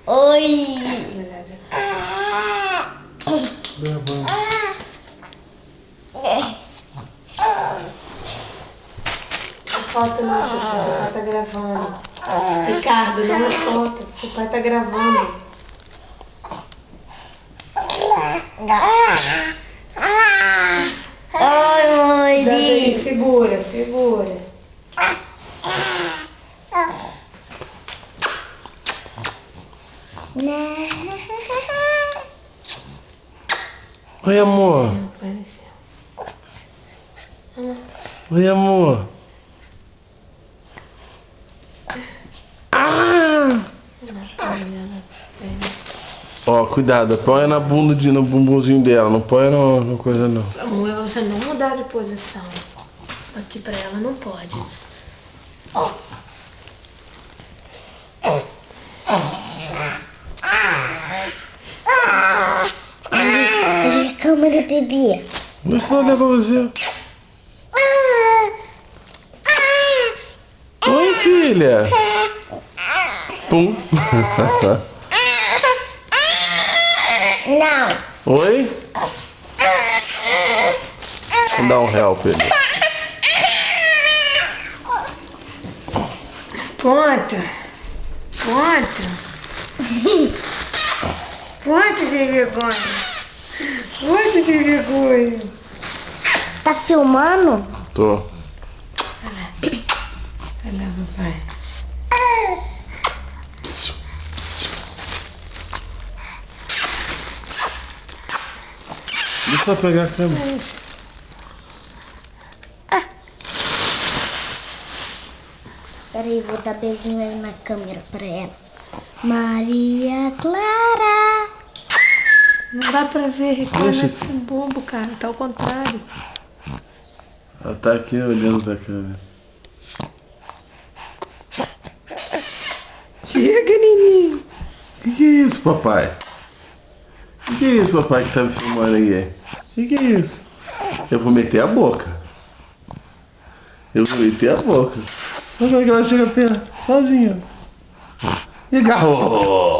Oi. Não foto não, Xuxa, seu pai tá gravando. Ricardo, não é foto, seu pai tá gravando. Oi, Davi, segura, segura. Oi, amor. Oi, amor. Ó, cuidado, põe na bunda no bumbumzinho dela, não põe no coisa não. Amor, você não mudar de posição. Aqui pra ela não pode. Olha a câmera, bebê. Vê se não olhar pra você. Oi, filha. Pum. Não. Oi? Vou dar um help ali. Ponta. Ponta. Ponta sem vergonha. Ponta sem vergonha. Tá filmando? Tô. Olha lá, papai. Deixa eu pegar a câmera. Peraí, vou dar beijinho aí na câmera pra ela. Maria Clara. Não dá pra ver, Ricardo, Deixa. esse bobo, cara. Tá ao contrário. Ela tá aqui olhando pra câmera. Chega, Nininho. Que é isso, papai? Que é isso, papai, que tá me filmando aí? Que é isso? Eu vou meter a boca. Eu vou meter a boca. Olha como é que ela chega perto, sozinha. E agarrou!